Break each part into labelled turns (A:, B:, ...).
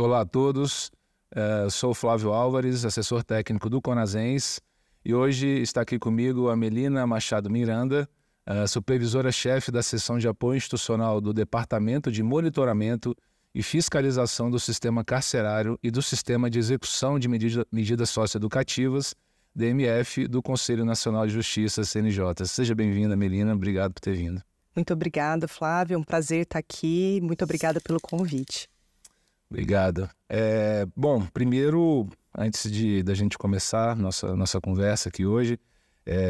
A: Olá a todos, sou o Flávio Álvares, assessor técnico do Conasens, e hoje está aqui comigo a Melina Machado Miranda, supervisora-chefe da seção de apoio institucional do Departamento de Monitoramento e Fiscalização do Sistema Carcerário e do Sistema de Execução de Medidas Socioeducativas, DMF, do Conselho Nacional de Justiça, CNJ. Seja bem-vinda, Melina, obrigado por ter vindo.
B: Muito obrigada, Flávio, é um prazer estar aqui, muito obrigada pelo convite.
A: Obrigado. Bom, primeiro, antes da gente começar nossa conversa aqui hoje,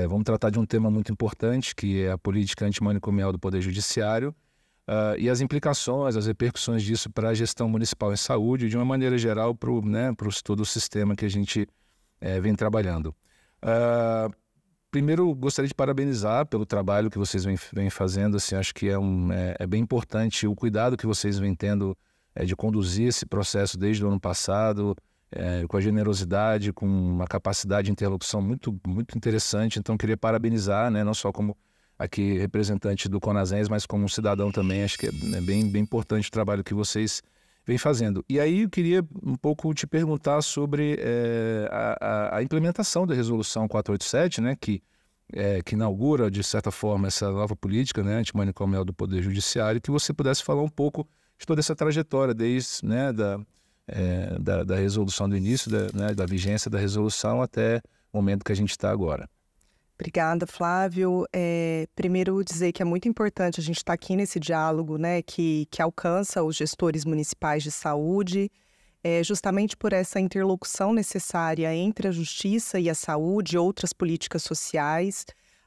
A: vamos tratar de um tema muito importante, que é a política antimanicomial do Poder Judiciário e as implicações, as repercussões disso para a gestão municipal em saúde, de uma maneira geral, para todo o sistema que a gente vem trabalhando. Primeiro, gostaria de parabenizar pelo trabalho que vocês vêm fazendo. Assim, acho que é bem importante o cuidado que vocês vêm tendo de conduzir esse processo desde o ano passado, com a generosidade, com uma capacidade de interlocução muito, muito interessante. Então, queria parabenizar, não só como aqui representante do Conasens, mas como um cidadão também. Acho que é bem importante o trabalho que vocês vêm fazendo. E aí eu queria um pouco te perguntar sobre a implementação da Resolução 487, que inaugura, de certa forma, essa nova política antimanicomial do Poder Judiciário, que você pudesse falar um pouco de toda essa trajetória, desde da resolução do início, da vigência da resolução até o momento que a gente está agora.
B: Obrigada, Flávio. Primeiro dizer que é muito importante a gente estar aqui nesse diálogo que alcança os gestores municipais de saúde, justamente por essa interlocução necessária entre a justiça e a saúde e outras políticas sociais.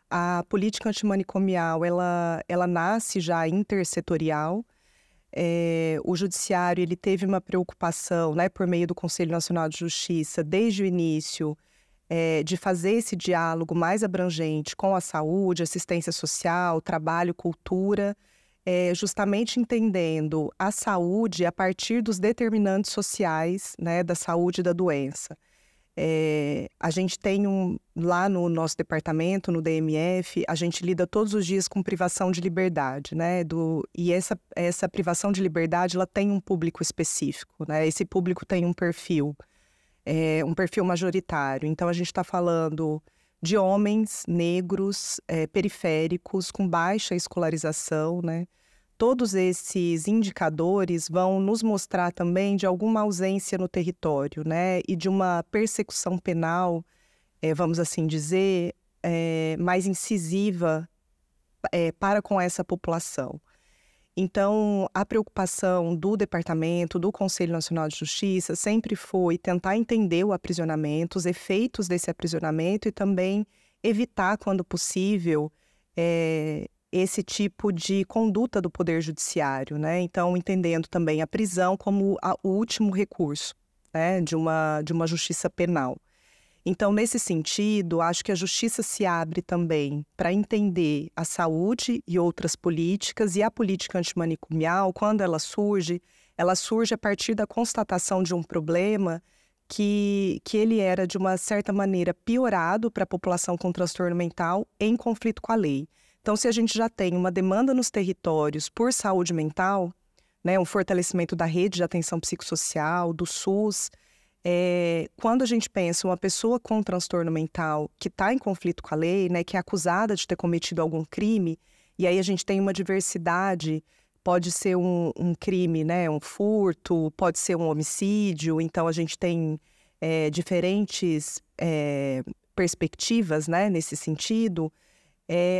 B: A política antimanicomial, ela nasce já intersetorial. O Judiciário ele teve uma preocupação, por meio do Conselho Nacional de Justiça, desde o início, de fazer esse diálogo mais abrangente com a saúde, assistência social, trabalho, cultura, justamente entendendo a saúde a partir dos determinantes sociais, da saúde e da doença. A gente tem lá no nosso departamento, no DMF, a gente lida todos os dias com privação de liberdade, e essa privação de liberdade, ela tem um público específico, Esse público tem um perfil majoritário. Então, a gente está falando de homens negros, periféricos, com baixa escolarização, Todos esses indicadores vão nos mostrar também de alguma ausência no território, e de uma persecução penal, vamos assim dizer, mais incisiva para com essa população. Então, a preocupação do Departamento, do Conselho Nacional de Justiça, sempre foi tentar entender o aprisionamento, os efeitos desse aprisionamento e também evitar, quando possível, esse tipo de conduta do Poder Judiciário, Então, entendendo também a prisão como o último recurso, de uma justiça penal. Então, nesse sentido, acho que a justiça se abre também para entender a saúde e outras políticas, e a política antimanicomial, quando ela surge a partir da constatação de um problema que ele era, de uma certa maneira, piorado para a população com transtorno mental em conflito com a lei. Então, se a gente já tem uma demanda nos territórios por saúde mental, um fortalecimento da rede de atenção psicossocial, do SUS, quando a gente pensa uma pessoa com transtorno mental que está em conflito com a lei, que é acusada de ter cometido algum crime, e aí a gente tem uma diversidade, pode ser um crime, um furto, pode ser um homicídio, então a gente tem diferentes perspectivas, nesse sentido.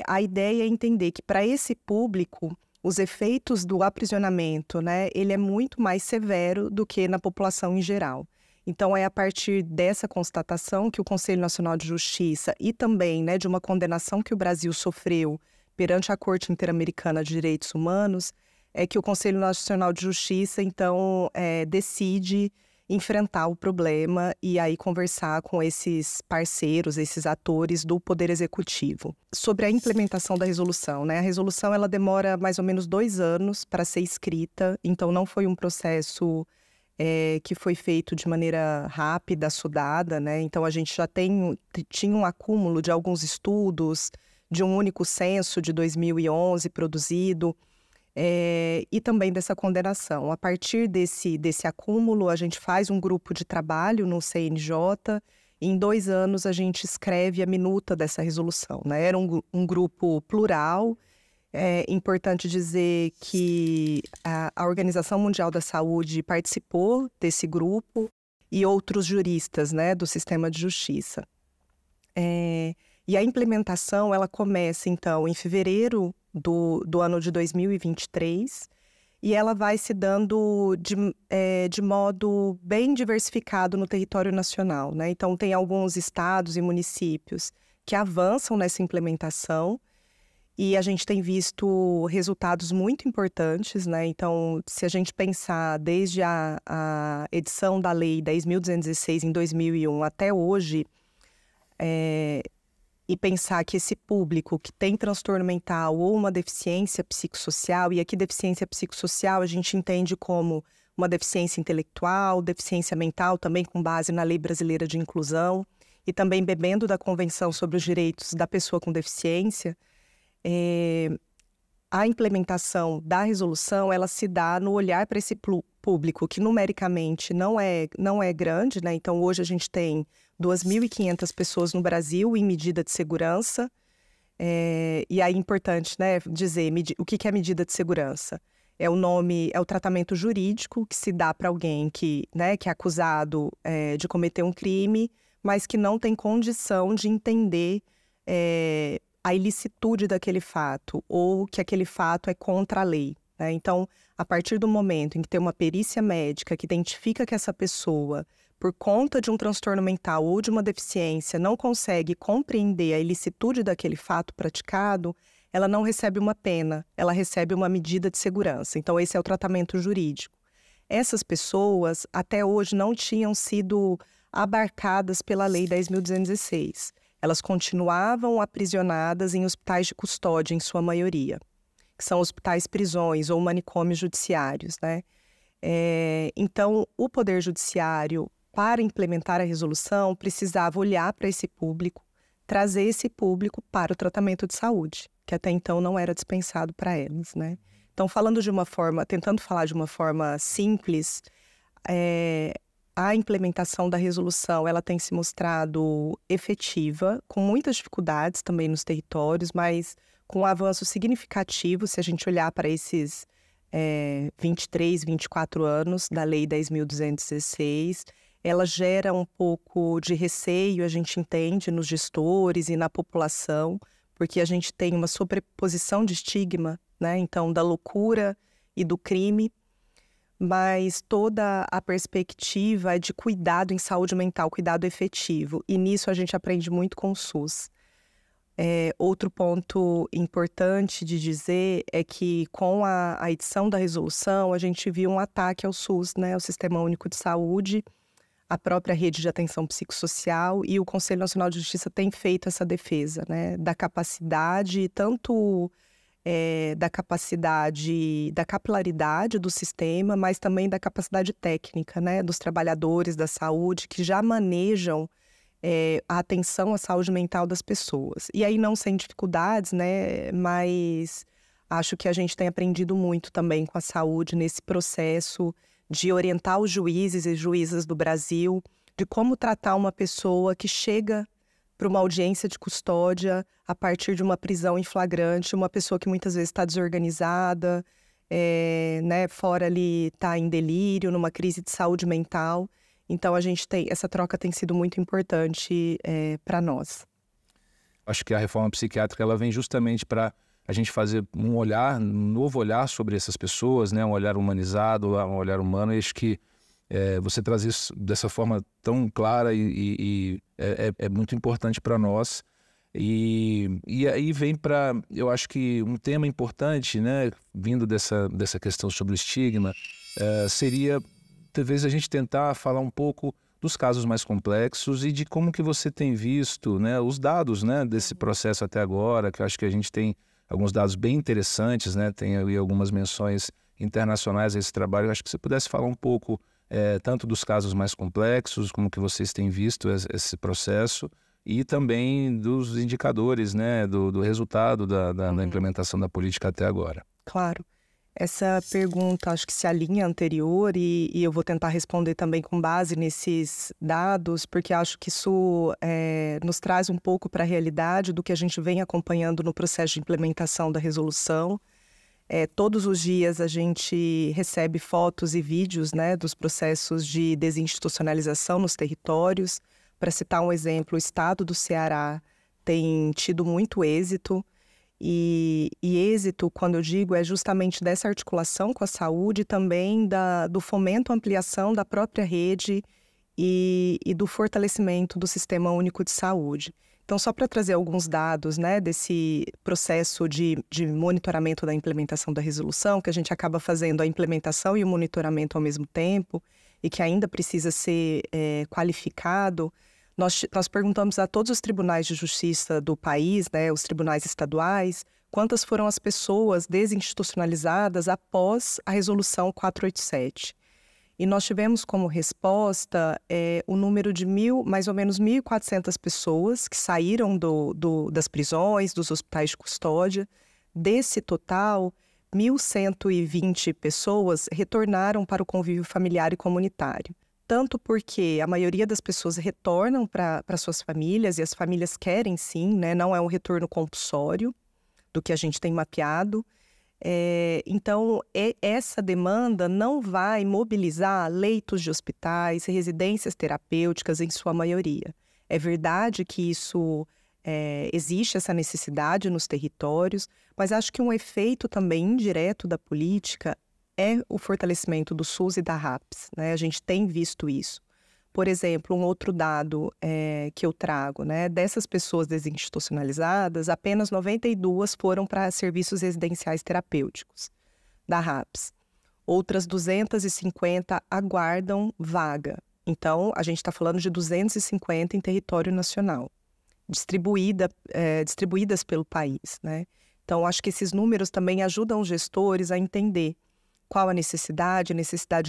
B: A ideia é entender que, para esse público, os efeitos do aprisionamento, ele é muito mais severo do que na população em geral. Então, é a partir dessa constatação que o Conselho Nacional de Justiça e também, de uma condenação que o Brasil sofreu perante a Corte Interamericana de Direitos Humanos, é que o Conselho Nacional de Justiça, então, decide enfrentar o problema e aí conversar com esses parceiros, esses atores do Poder Executivo. Sobre a implementação da resolução, A resolução, ela demora mais ou menos 2 anos para ser escrita, então não foi um processo que foi feito de maneira rápida, assodada, Então a gente já tinha um acúmulo de alguns estudos, de um único censo de 2011 produzido, e também dessa condenação. A partir desse acúmulo, a gente faz um grupo de trabalho no CNJ. Em 2 anos, a gente escreve a minuta dessa resolução, né? Era um grupo plural. É importante dizer que a Organização Mundial da Saúde participou desse grupo e outros juristas, né, do sistema de justiça. E a implementação, ela começa, então, em fevereiro do ano de 2023, e ela vai se dando de modo bem diversificado no território nacional, né? Então, tem alguns estados e municípios que avançam nessa implementação, e a gente tem visto resultados muito importantes, né? Então, se a gente pensar desde a edição da Lei 10.216 em 2001 até hoje, e pensar que esse público que tem transtorno mental ou uma deficiência psicossocial, e aqui deficiência psicossocial a gente entende como uma deficiência intelectual, deficiência mental, também com base na Lei Brasileira de Inclusão, e também bebendo da Convenção sobre os Direitos da Pessoa com Deficiência, a implementação da resolução, ela se dá no olhar para esse público, que numericamente não é grande, né? Então, hoje a gente tem 2.500 pessoas no Brasil em medida de segurança. E aí é importante, né, dizer o que é medida de segurança. É o tratamento jurídico que se dá para alguém que é acusado de cometer um crime, mas que não tem condição de entender a ilicitude daquele fato ou que aquele fato é contra a lei, né? Então, a partir do momento em que tem uma perícia médica que identifica que essa pessoa, por conta de um transtorno mental ou de uma deficiência, não consegue compreender a ilicitude daquele fato praticado, ela não recebe uma pena, ela recebe uma medida de segurança. Então, esse é o tratamento jurídico. Essas pessoas, até hoje, não tinham sido abarcadas pela Lei 10.216. Elas continuavam aprisionadas em hospitais de custódia, em sua maioria, que são hospitais prisões ou manicômios judiciários, né? Então, o Poder Judiciário, para implementar a resolução, precisava olhar para esse público, trazer esse público para o tratamento de saúde, que até então não era dispensado para elas, né? Então, tentando falar de uma forma simples, a implementação da resolução, ela tem se mostrado efetiva, com muitas dificuldades também nos territórios, mas com um avanço significativo, se a gente olhar para esses 23, 24 anos da Lei 10.216, ela gera um pouco de receio, a gente entende, nos gestores e na população, porque a gente tem uma sobreposição de estigma, né? Então, da loucura e do crime, mas toda a perspectiva é de cuidado em saúde mental, cuidado efetivo. E nisso a gente aprende muito com o SUS. Outro ponto importante de dizer é que com a edição da resolução, a gente viu um ataque ao SUS, né, ao Sistema Único de Saúde, a própria rede de atenção psicossocial, e o Conselho Nacional de Justiça tem feito essa defesa, né, da capacidade, tanto da capacidade, da capilaridade do sistema, mas também da capacidade técnica, né, dos trabalhadores da saúde que já manejam a atenção à saúde mental das pessoas. E aí não sem dificuldades, né, mas acho que a gente tem aprendido muito também com a saúde nesse processo de orientar os juízes e juízas do Brasil de como tratar uma pessoa que chega para uma audiência de custódia a partir de uma prisão em flagrante, uma pessoa que muitas vezes está desorganizada, né, fora ali, está em delírio, numa crise de saúde mental. Então, essa troca tem sido muito importante para nós.
A: Acho que a reforma psiquiátrica ela vem justamente para a gente fazer um novo olhar sobre essas pessoas, né, um olhar humanizado, um olhar humano, e acho que você traz isso dessa forma tão clara e é muito importante para nós. E aí vem para, eu acho que um tema importante, né, vindo dessa questão sobre o estigma, seria talvez a gente tentar falar um pouco dos casos mais complexos e de como que você tem visto, né, os dados, né, desse processo até agora, que eu acho que a gente tem alguns dados bem interessantes, né, tem ali algumas menções internacionais a esse trabalho. Eu acho que você pudesse falar um pouco tanto dos casos mais complexos, como que vocês têm visto esse processo, e também dos indicadores, né, do resultado da implementação da política até agora.
B: Claro. Essa pergunta acho que se alinha à anterior e eu vou tentar responder também com base nesses dados, porque acho que isso nos traz um pouco para a realidade do que a gente vem acompanhando no processo de implementação da resolução. Todos os dias a gente recebe fotos e vídeos, né, dos processos de desinstitucionalização nos territórios. Para citar um exemplo, o estado do Ceará tem tido muito êxito. E êxito, quando eu digo, é justamente dessa articulação com a saúde, também do fomento, ampliação da própria rede e do fortalecimento do Sistema Único de Saúde. Então, só para trazer alguns dados, né, desse processo de monitoramento da implementação da resolução, que a gente acaba fazendo a implementação e o monitoramento ao mesmo tempo, e que ainda precisa ser qualificado. Nós perguntamos a todos os tribunais de justiça do país, né, os tribunais estaduais, quantas foram as pessoas desinstitucionalizadas após a resolução 487. E nós tivemos como resposta o número de mais ou menos 1.400 pessoas que saíram das prisões, dos hospitais de custódia. Desse total, 1.120 pessoas retornaram para o convívio familiar e comunitário. Tanto porque a maioria das pessoas retornam para suas famílias, e as famílias querem sim, né? Não é um retorno compulsório do que a gente tem mapeado. Então, essa demanda não vai mobilizar leitos de hospitais, residências terapêuticas em sua maioria. É verdade que isso existe essa necessidade nos territórios, mas acho que um efeito também indireto da política é o fortalecimento do SUS e da RAPS, né? A gente tem visto isso. Por exemplo, um outro dado que eu trago, né? Dessas pessoas desinstitucionalizadas, apenas 92 foram para serviços residenciais terapêuticos da RAPS. Outras 250 aguardam vaga. Então, a gente está falando de 250 em território nacional, distribuídas pelo país, né? Então, acho que esses números também ajudam os gestores a entender qual a necessidade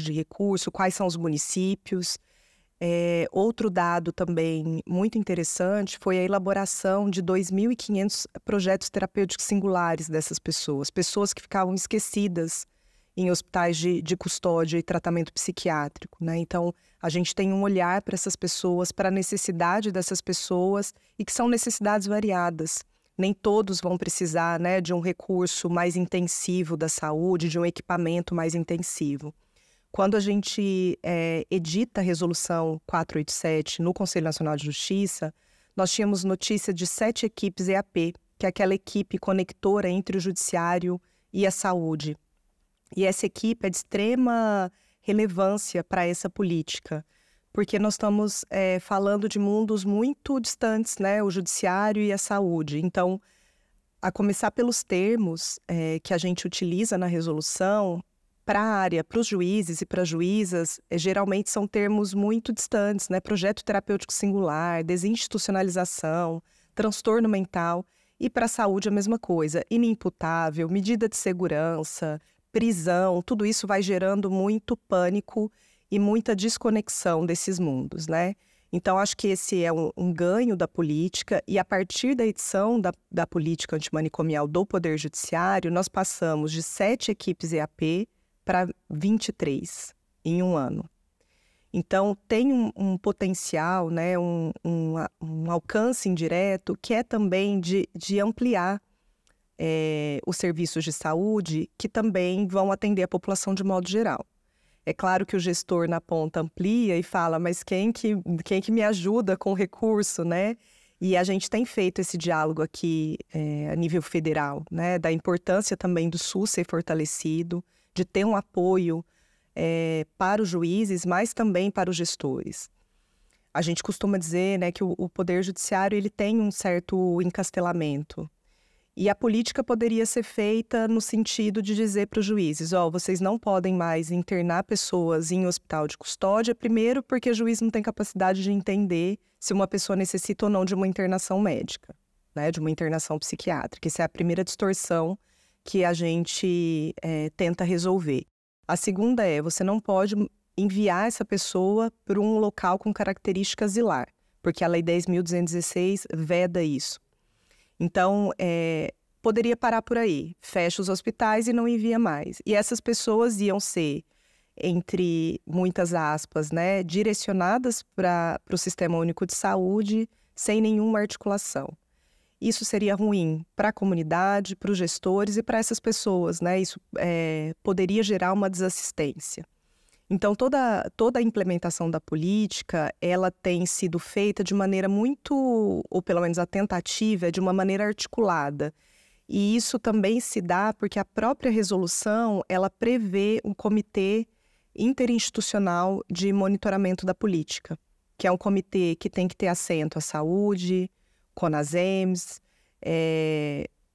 B: de recurso, quais são os municípios. Outro dado também muito interessante foi a elaboração de 2.500 projetos terapêuticos singulares dessas pessoas que ficavam esquecidas em hospitais de custódia e tratamento psiquiátrico, né? Então, a gente tem um olhar para essas pessoas, para a necessidade dessas pessoas, e que são necessidades variadas. Nem todos vão precisar, né, de um recurso mais intensivo da saúde, de um equipamento mais intensivo. Quando a gente edita a resolução 487 no Conselho Nacional de Justiça, nós tínhamos notícia de 7 equipes EAP, que é aquela equipe conectora entre o judiciário e a saúde. E essa equipe é de extrema relevância para essa política, porque nós estamos falando de mundos muito distantes, né? O judiciário e a saúde. Então, a começar pelos termos que a gente utiliza na resolução, para a área, para os juízes e para as juízas, geralmente são termos muito distantes, né? Projeto terapêutico singular, desinstitucionalização, transtorno mental. E para a saúde a mesma coisa, inimputável, medida de segurança, prisão, tudo isso vai gerando muito pânico e muita desconexão desses mundos, né? Então, acho que esse é um ganho da política, e a partir da edição da política antimanicomial do Poder Judiciário, nós passamos de 7 equipes EAP para 23 em um ano. Então, tem um potencial, né, um alcance indireto, que é também de ampliar os serviços de saúde, que também vão atender a população de modo geral. É claro que o gestor na ponta amplia e fala, mas quem que me ajuda com o recurso, né? E a gente tem feito esse diálogo aqui a nível federal, né? Da importância também do SUS ser fortalecido, de ter um apoio para os juízes, mas também para os gestores. A gente costuma dizer, né, que o Poder Judiciário ele tem um certo encastelamento. E a política poderia ser feita no sentido de dizer para os juízes, vocês não podem mais internar pessoas em hospital de custódia, primeiro porque o juiz não tem capacidade de entender se uma pessoa necessita ou não de uma internação médica, né, de uma internação psiquiátrica. Essa é a primeira distorção que a gente tenta resolver. A segunda você não pode enviar essa pessoa para um local com característica asilar, porque a Lei 10.216 veda isso. Então, poderia parar por aí, fecha os hospitais e não envia mais. E essas pessoas iam ser, entre muitas aspas, né, direcionadas para o Sistema Único de Saúde sem nenhuma articulação. Isso seria ruim para a comunidade, para os gestores e para essas pessoas, né? Isso poderia gerar uma desassistência. Então, toda a implementação da política, ela tem sido feita de maneira muito, ou pelo menos a tentativa, é de uma maneira articulada. E isso também se dá porque a própria resolução, ela prevê um comitê interinstitucional de monitoramento da política, que é um comitê que tem que ter assento à saúde, CONASEMS,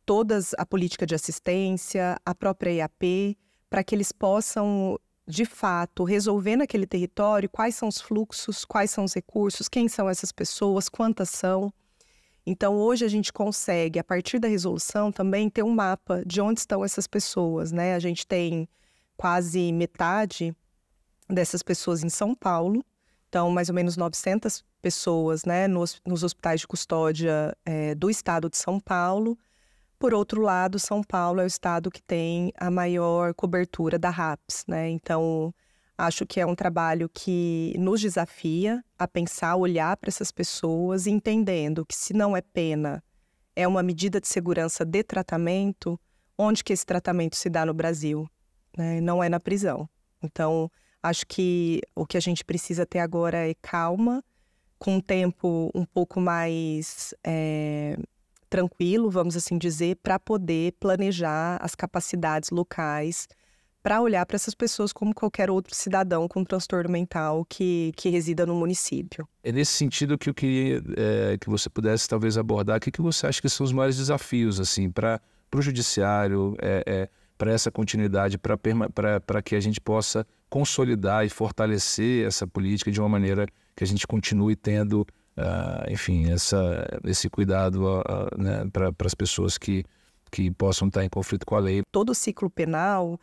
B: todas a política de assistência, a própria EAP, para que eles possam, de fato, resolver naquele território quais são os fluxos, quais são os recursos, quem são essas pessoas, quantas são. Então, hoje a gente consegue, a partir da resolução, também ter um mapa de onde estão essas pessoas, né? A gente tem quase metade dessas pessoas em São Paulo, então mais ou menos 900 pessoas, né, nos hospitais de custódia do estado de São Paulo. Por outro lado, São Paulo é o estado que tem a maior cobertura da RAPS, né? Então, acho que é um trabalho que nos desafia a pensar, olhar para essas pessoas, entendendo que se não é pena, é uma medida de segurança de tratamento, onde que esse tratamento se dá no Brasil, né? Não é na prisão. Então, acho que o que a gente precisa ter agora é calma, com um tempo um pouco mais tranquilo, vamos assim dizer, para poder planejar as capacidades locais, para olhar para essas pessoas como qualquer outro cidadão com transtorno mental que resida no município.
A: É nesse sentido que eu queria que você pudesse talvez abordar. O que você acha que são os maiores desafios assim, para o judiciário, para essa continuidade, para que a gente possa consolidar e fortalecer essa política de uma maneira que a gente continue tendo, enfim, esse cuidado né, para as pessoas que possam estar em conflito com a lei.
B: Todo o ciclo penal,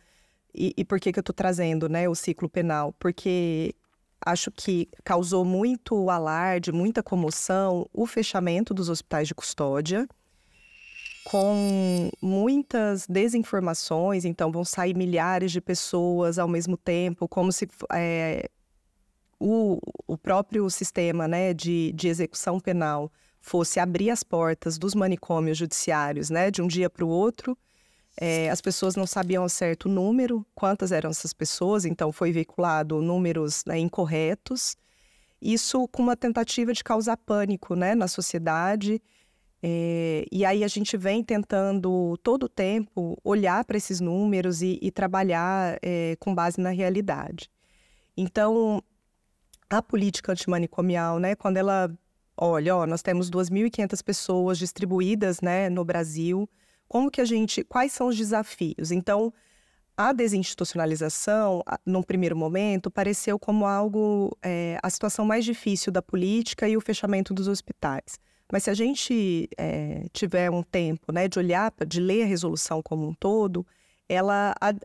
B: e por que eu estou trazendo, né, o ciclo penal? Porque acho que causou muito alarde, muita comoção o fechamento dos hospitais de custódia, com muitas desinformações. Então vão sair milhares de pessoas ao mesmo tempo, como se o próprio sistema, né, de execução penal fosse abrir as portas dos manicômios judiciários, né, de um dia para o outro. As pessoas não sabiam ao certo o número, quantas eram essas pessoas, então foi veiculado números, né, incorretos. Isso com uma tentativa de causar pânico, né, na sociedade. E aí a gente vem tentando todo o tempo olhar para esses números e trabalhar com base na realidade. Então, a política antimanicomial, né, quando ela olha, nós temos 2.500 pessoas distribuídas, né, no Brasil, quais são os desafios? Então, a desinstitucionalização, num primeiro momento, pareceu como algo, a situação mais difícil da política e o fechamento dos hospitais. Mas se a gente tiver um tempo, né, de olhar, de ler a resolução como um todo,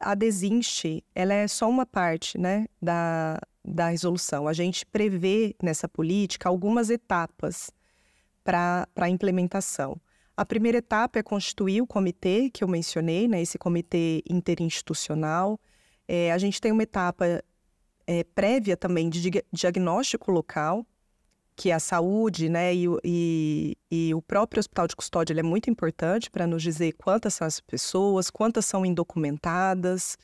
B: a desinste, ela é só uma parte, né, da resolução. A gente prevê nessa política algumas etapas para a implementação. A primeira etapa é constituir o comitê que eu mencionei, né, esse comitê interinstitucional. A gente tem uma etapa prévia também de diagnóstico local, que a saúde, né, e o próprio hospital de custódia, ele é muito importante para nos dizer quantas são as pessoas, quantas são indocumentadas,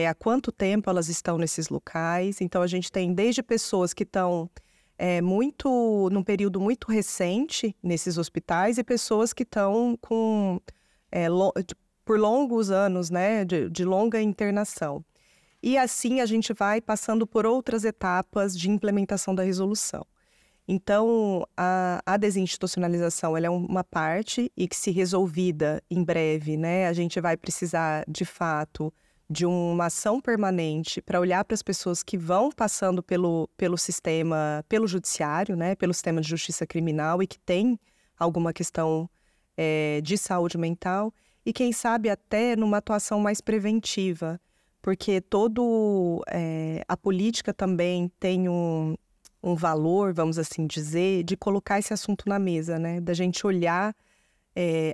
B: há quanto tempo elas estão nesses locais. Então, a gente tem desde pessoas que estão num período muito recente nesses hospitais e pessoas que estão por longos anos, né, de longa internação. E assim a gente vai passando por outras etapas de implementação da resolução. Então, a desinstitucionalização, ela é uma parte e que, se resolvida em breve, né, a gente vai precisar, de fato, de uma ação permanente para olhar para as pessoas que vão passando pelo sistema, pelo judiciário, né, pelo sistema de justiça criminal e que tem alguma questão de saúde mental e, quem sabe, até numa atuação mais preventiva, porque a política também tem um valor, vamos assim dizer, de colocar esse assunto na mesa, né? Da gente olhar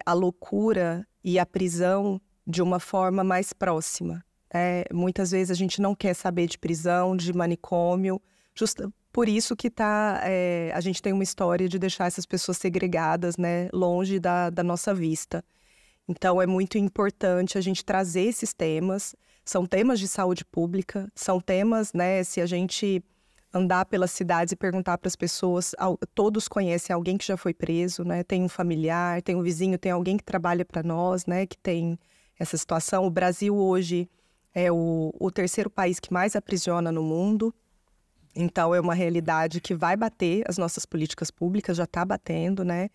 B: a loucura e a prisão de uma forma mais próxima. Muitas vezes a gente não quer saber de prisão, de manicômio, por isso que a gente tem uma história de deixar essas pessoas segregadas, né, longe da nossa vista. Então, é muito importante a gente trazer esses temas. São temas de saúde pública, são temas, né, se a gente andar pelas cidades e perguntar para as pessoas, todos conhecem alguém que já foi preso, né, tem um familiar, tem um vizinho, tem alguém que trabalha para nós, né, que tem essa situação. O Brasil hoje é o terceiro país que mais aprisiona no mundo. Então, é uma realidade que vai bater as nossas políticas públicas, já está batendo, né?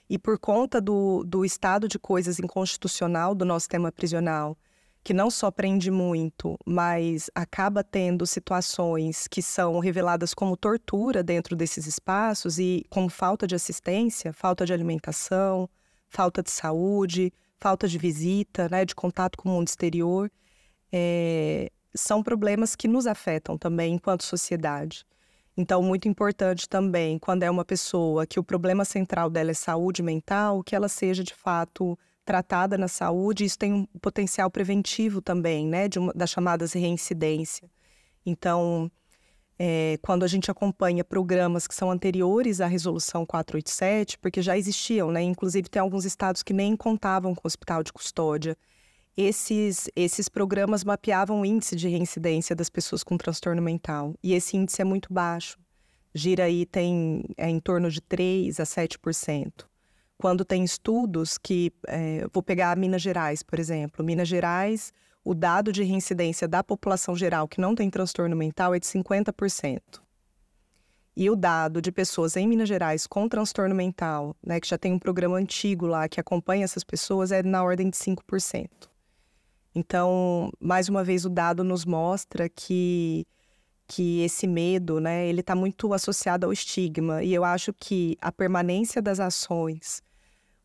B: E por conta do estado de coisas inconstitucional do nosso sistema prisional, que não só prende muito, mas acaba tendo situações que são reveladas como tortura dentro desses espaços e como falta de assistência, falta de alimentação, falta de saúde, falta de visita, né, de contato com o mundo exterior, são problemas que nos afetam também enquanto sociedade. Então, muito importante também, quando é uma pessoa que o problema central dela é saúde mental, que ela seja, de fato, tratada na saúde. Isso tem um potencial preventivo também, né, das chamadas reincidência. Então, quando a gente acompanha programas que são anteriores à Resolução 487, porque já existiam, né, inclusive tem alguns estados que nem contavam com o hospital de custódia, esses programas mapeavam o índice de reincidência das pessoas com transtorno mental. E esse índice é muito baixo. Gira aí, em torno de 3% a 7%. Quando tem estudos que... vou pegar Minas Gerais, por exemplo. Minas Gerais, o dado de reincidência da população geral que não tem transtorno mental é de 50%. E o dado de pessoas em Minas Gerais com transtorno mental, né, que já tem um programa antigo lá que acompanha essas pessoas, é na ordem de 5%. Então, mais uma vez, o dado nos mostra que esse medo, né, ele está muito associado ao estigma. E eu acho que a permanência das ações,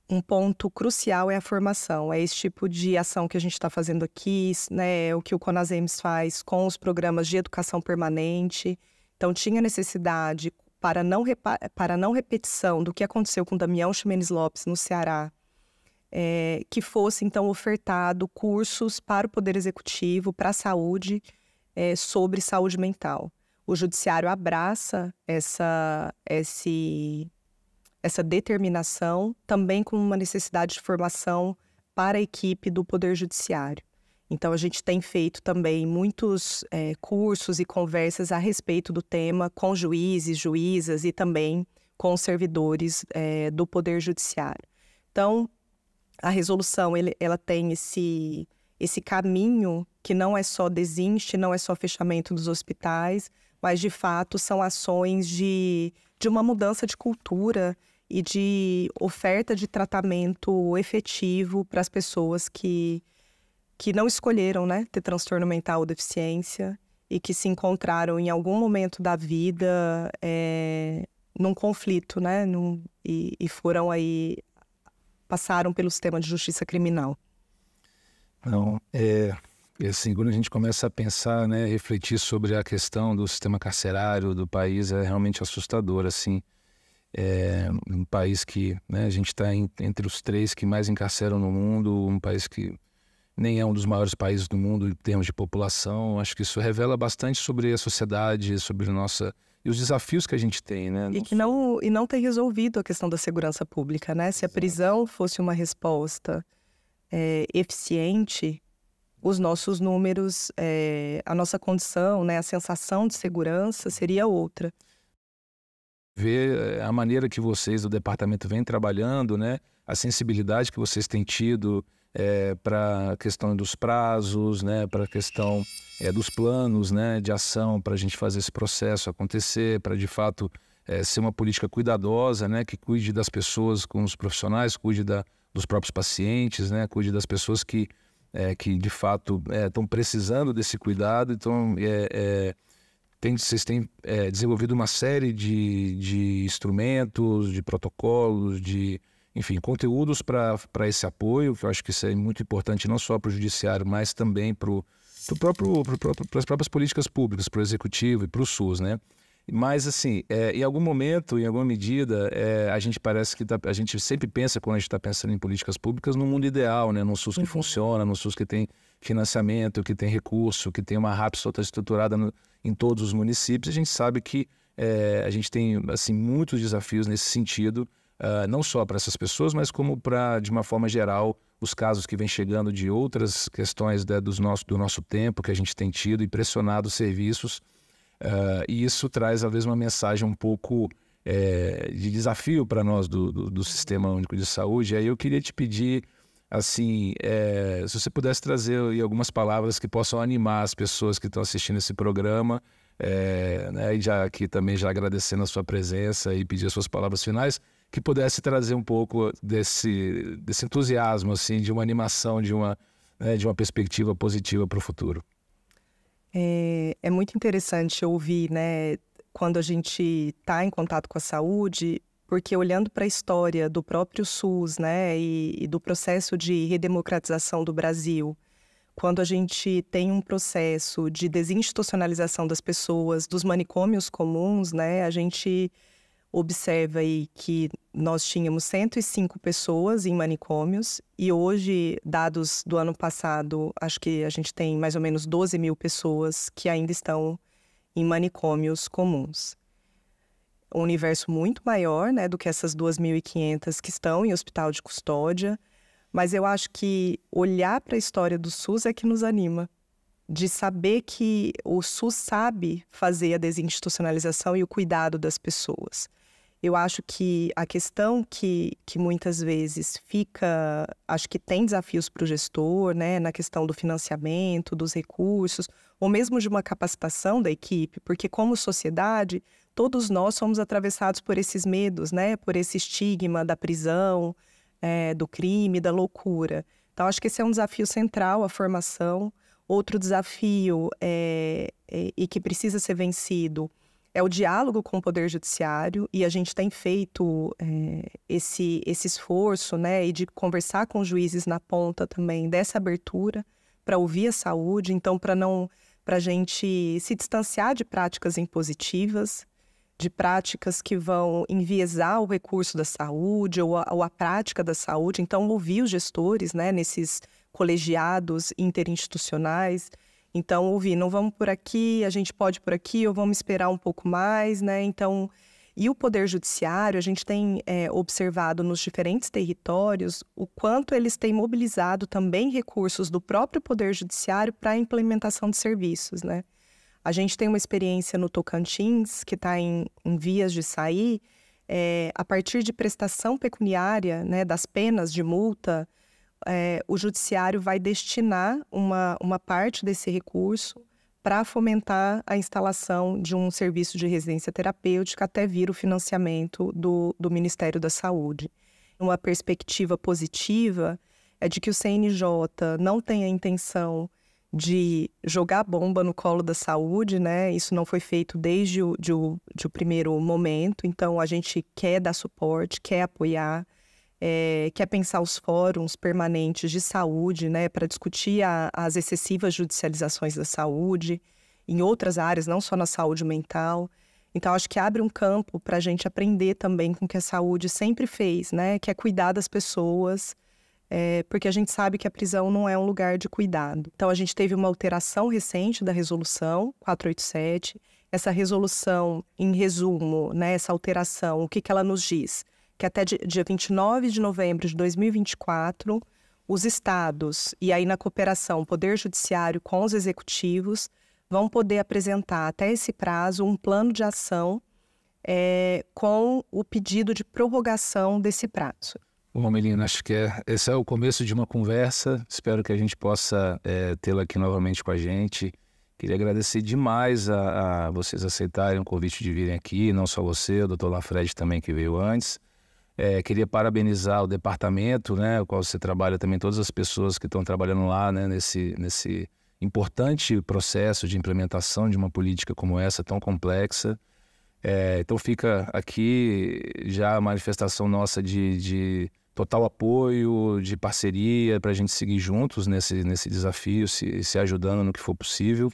B: um ponto crucial é a formação. É esse tipo de ação que a gente está fazendo aqui, né, o que o CONASEMS faz com os programas de educação permanente. Então, tinha necessidade, para não repetição do que aconteceu com Damião Ximenes Lopes no Ceará, que fosse, então, ofertado cursos para o Poder Executivo, para a saúde, sobre saúde mental. O Judiciário abraça essa determinação, também com uma necessidade de formação para a equipe do Poder Judiciário. Então, a gente tem feito também muitos cursos e conversas a respeito do tema com juízes, juízas e também com os servidores do Poder Judiciário. Então, a resolução, ela tem esse caminho que não é só desinste, não é só fechamento dos hospitais, mas, de fato, são ações de uma mudança de cultura e de oferta de tratamento efetivo para as pessoas que não escolheram, né, ter transtorno mental ou deficiência e que se encontraram em algum momento da vida num conflito, né, e foram aí... passaram pelo sistema de justiça criminal.
A: Não, assim, quando a gente começa a pensar, né, refletir sobre a questão do sistema carcerário do país, é realmente assustador, assim. Um país que, né, a gente está entre os 3 que mais encarceram no mundo, um país que nem é um dos maiores países do mundo em termos de população. Acho que isso revela bastante sobre a sociedade, sobre e os desafios que a gente tem, né?
B: E não tem resolvido a questão da segurança pública, né? Se a prisão fosse uma resposta eficiente, os nossos números, a nossa condição, né, a sensação de segurança seria outra.
A: Ver a maneira que vocês do departamento vêm trabalhando, né? A sensibilidade que vocês têm tido para a questão dos prazos, né? Para a questão dos planos, né, de ação para a gente fazer esse processo acontecer, para de fato ser uma política cuidadosa, né, que cuide das pessoas com os profissionais, cuide dos próprios pacientes, né, cuide das pessoas que de fato estão precisando desse cuidado. Então, vocês têm desenvolvido uma série de instrumentos, de protocolos, enfim, conteúdos para esse apoio, que eu acho que isso é muito importante não só para o judiciário, mas também para as próprias políticas públicas, para o executivo e para o SUS, né? Mas, assim, em algum momento, em alguma medida, a gente parece que a gente sempre pensa, quando a gente está pensando em políticas públicas, no mundo ideal, né? Num SUS que funciona, num SUS que tem financiamento, que tem recurso, que tem uma RAPS toda estruturada em todos os municípios. A gente sabe que a gente tem, assim, muitos desafios nesse sentido, não só para essas pessoas, mas como para, de uma forma geral, os casos que vêm chegando de outras questões, né, do nosso tempo que a gente tem tido e pressionado os serviços. E isso traz, às vezes, uma mensagem um pouco de desafio para nós do Sistema Único de Saúde. E aí eu queria te pedir, assim, se você pudesse trazer aí algumas palavras que possam animar as pessoas que estão assistindo esse programa, né, e já aqui também já agradecendo a sua presença e pedir as suas palavras finais, que pudesse trazer um pouco desse entusiasmo, assim, de uma animação, de uma perspectiva positiva para o futuro.
B: É muito interessante ouvir, né, quando a gente está em contato com a saúde, porque olhando para a história do próprio SUS, né, e do processo de redemocratização do Brasil, quando a gente tem um processo de desinstitucionalização das pessoas, dos manicômios comuns, né, a gente observa aí que nós tínhamos 105 pessoas em manicômios e hoje, dados do ano passado, acho que a gente tem mais ou menos 12 mil pessoas que ainda estão em manicômios comuns. Um universo muito maior, né, do que essas 2.500 que estão em hospital de custódia, mas eu acho que olhar para a história do SUS é que nos anima, de saber que o SUS sabe fazer a desinstitucionalização e o cuidado das pessoas. Eu acho que a questão que muitas vezes fica, acho que tem desafios para o gestor, né, na questão do financiamento, dos recursos, ou mesmo de uma capacitação da equipe, porque como sociedade, todos nós somos atravessados por esses medos, né, por esse estigma da prisão, do crime, da loucura. Então, acho que esse é um desafio central, a formação. Outro desafio e que precisa ser vencido é o diálogo com o Poder Judiciário, e a gente tem feito esse esforço, né, e de conversar com os juízes na ponta também dessa abertura para ouvir a saúde, então para a gente se distanciar de práticas impositivas, de práticas que vão enviesar o recurso da saúde ou a prática da saúde, então ouvir os gestores, né, nesses colegiados interinstitucionais. Então, ouvir, não vamos por aqui, a gente pode por aqui, ou vamos esperar um pouco mais, né? Então, e o Poder Judiciário, a gente tem observado nos diferentes territórios o quanto eles têm mobilizado também recursos do próprio Poder Judiciário para a implementação de serviços, né? A gente tem uma experiência no Tocantins, que está em vias de sair, a partir de prestação pecuniária, né, das penas de multa, o judiciário vai destinar uma parte desse recurso para fomentar a instalação de um serviço de residência terapêutica até vir o financiamento do Ministério da Saúde. Uma perspectiva positiva é de que o CNJ não tem a intenção de jogar bomba no colo da saúde, né? Isso não foi feito desde o primeiro momento, então a gente quer dar suporte, quer apoiar, quer pensar os fóruns permanentes de saúde, né, para discutir as excessivas judicializações da saúde, em outras áreas, não só na saúde mental. Então, acho que abre um campo para a gente aprender também com o que a saúde sempre fez, né, que é cuidar das pessoas, porque a gente sabe que a prisão não é um lugar de cuidado. Então, a gente teve uma alteração recente da resolução 487. Essa resolução, em resumo, né, essa alteração, o que ela nos diz? Que até dia 29 de novembro de 2024, os estados, e aí na cooperação Poder Judiciário com os executivos, vão poder apresentar até esse prazo um plano de ação com o pedido de prorrogação desse prazo.
A: Bom, Melina, acho que esse é o começo de uma conversa. Espero que a gente possa tê-la aqui novamente com a gente. Queria agradecer demais a vocês aceitarem o convite de virem aqui, não só você, o Dr. Lafredi também, que veio antes. Queria parabenizar o departamento, né, o qual você trabalha também, todas as pessoas que estão trabalhando lá, né, nesse importante processo de implementação de uma política como essa, tão complexa. Então fica aqui já a manifestação nossa de total apoio, de parceria, para a gente seguir juntos nesse desafio, se ajudando no que for possível.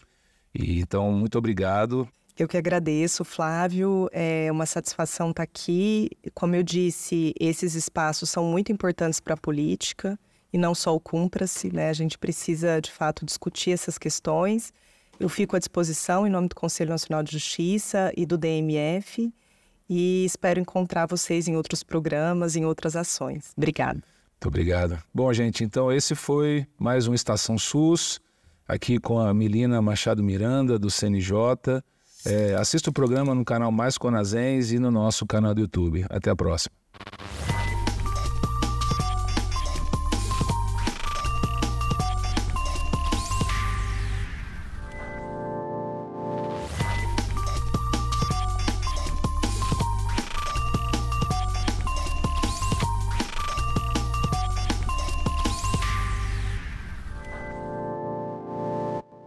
A: Então, muito obrigado.
B: Eu que agradeço, Flávio. É uma satisfação estar aqui. Como eu disse, esses espaços são muito importantes para a política e não só o Cumpra-se, né? A gente precisa, de fato, discutir essas questões. Eu fico à disposição em nome do Conselho Nacional de Justiça e do DMF e espero encontrar vocês em outros programas, em outras ações. Obrigada.
A: Muito obrigado. Bom, gente, então esse foi mais um Estação SUS, aqui com a Milina Machado Miranda, do CNJ. Assista o programa no canal Mais Conazens e no nosso canal do YouTube. Até a próxima.